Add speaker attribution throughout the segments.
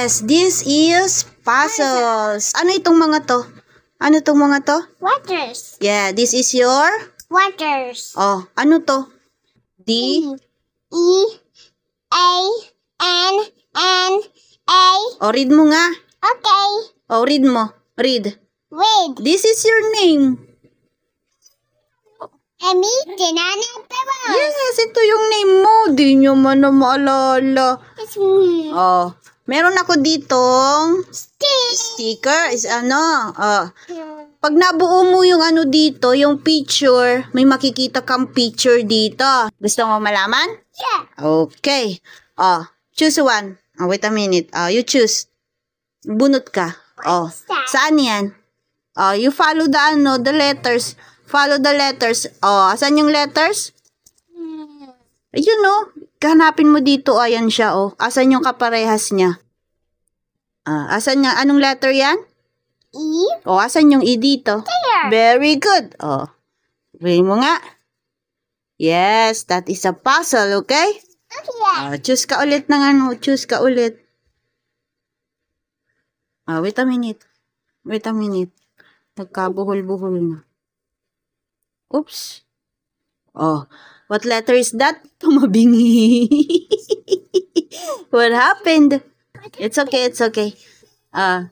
Speaker 1: Yes, this is puzzles. Ano itong mga to? Ano itong mga to?
Speaker 2: Waters.
Speaker 1: Yeah, this is your?
Speaker 2: Waters.
Speaker 1: Oh, ano to? D?
Speaker 2: E-A-N-N-A.
Speaker 1: Oh, read mo nga.
Speaker 2: Okay.
Speaker 1: Oh, read mo. Read.
Speaker 2: Read.
Speaker 1: This is your name.
Speaker 2: Emi, tinanapero.
Speaker 1: Yes, ito yung name mo. Di nyo man na maalala.
Speaker 2: It's me.
Speaker 1: Oh, meron ako ditong sticker. Is ano? Pag nabuo mo yung ano dito, yung picture, may makikita kang picture dito. Gusto mo malaman?
Speaker 2: Yeah.
Speaker 1: Okay. Choose one. Wait a minute. You choose. Bunot ka. Saan yan? You follow the letters. Follow the letters. Asan yung letters? Ayun, hanapin mo dito. Ayan siya, Asan yung kaparehas niya? Asan niya? Anong letter yan?
Speaker 2: E.
Speaker 1: Asan yung E dito?
Speaker 2: There.
Speaker 1: Very good. Read mo nga. Yes, that is a puzzle, okay?
Speaker 2: Okay.
Speaker 1: Choose ka ulit ng ano. Choose ka ulit. Wait a minute. Wait a minute. Nagkabuhol-buhol na. Oops. What letter is that? Tumabingi. What happened? It's okay, it's okay. Do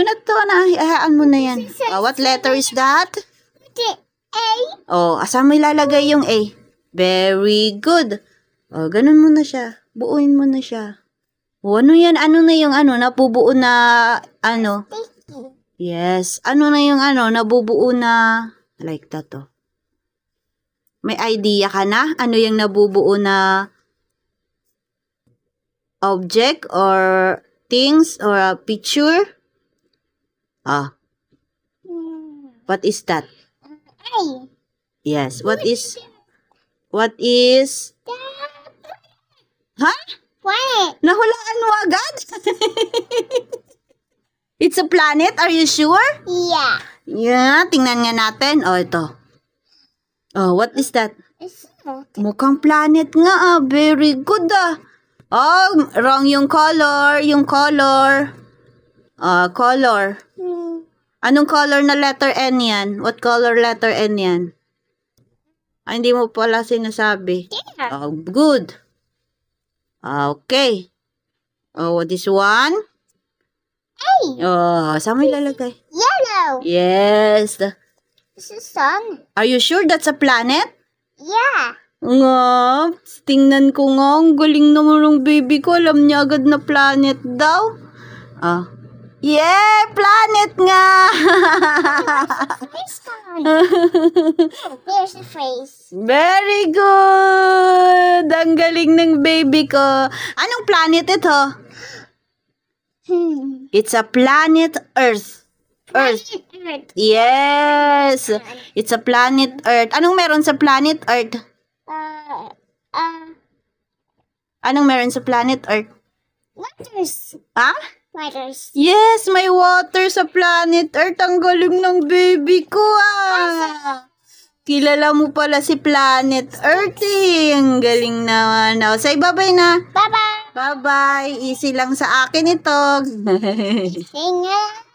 Speaker 1: not to na. Hayaan mo na yan. What letter is that?
Speaker 2: A.
Speaker 1: Asan mo ilalagay yung A? Very good. Ganun mo na siya. Buuin mo na siya. Ano yan? Ano na yung nabubuo na ano? Yes. Ano na yung nabubuo na like that, May idea ka na? Ano yung nabubuo na object or things or a picture? What is that?
Speaker 2: A.
Speaker 1: Yes. What is? Huh?
Speaker 2: Planet.
Speaker 1: Nahulaan mo agad? It's a planet? Are you sure?
Speaker 2: Yeah.
Speaker 1: Yeah, tingnan nga natin. Ito. What is that?
Speaker 2: It's
Speaker 1: Mukhang planet nga, Very good, wrong yung color. Yung color. Color. Anong color na letter N yan? What color letter N yan? Hindi mo pala sinasabi.
Speaker 2: Yeah.
Speaker 1: Good. Okay. What is one?
Speaker 2: A.
Speaker 1: Saan mo ilalagay?
Speaker 2: Yellow.
Speaker 1: Yes.
Speaker 2: This is sun.
Speaker 1: Are you sure that's a planet?
Speaker 2: Yeah.
Speaker 1: Nga, tingnan ko nga. Ang galing naman ng baby ko. Alam niya agad na planet daw. Yeah, planet nga!
Speaker 2: This sun. There's the face.
Speaker 1: Very good! Ang galing ng baby ko. Anong planet ito? It's a planet Earth. Earth.
Speaker 2: Earth.
Speaker 1: Yes! It's a planet Earth. Anong meron sa planet Earth? Anong meron sa planet Earth?
Speaker 2: Waters. Waters.
Speaker 1: Yes, may water sa planet Earth. Ang galing ng baby ko, Kilala mo pala si planet Earth, Ang galing naman. Say bye-bye na.
Speaker 2: Bye-bye.
Speaker 1: Bye-bye. Easy lang sa akin ito.
Speaker 2: Singer.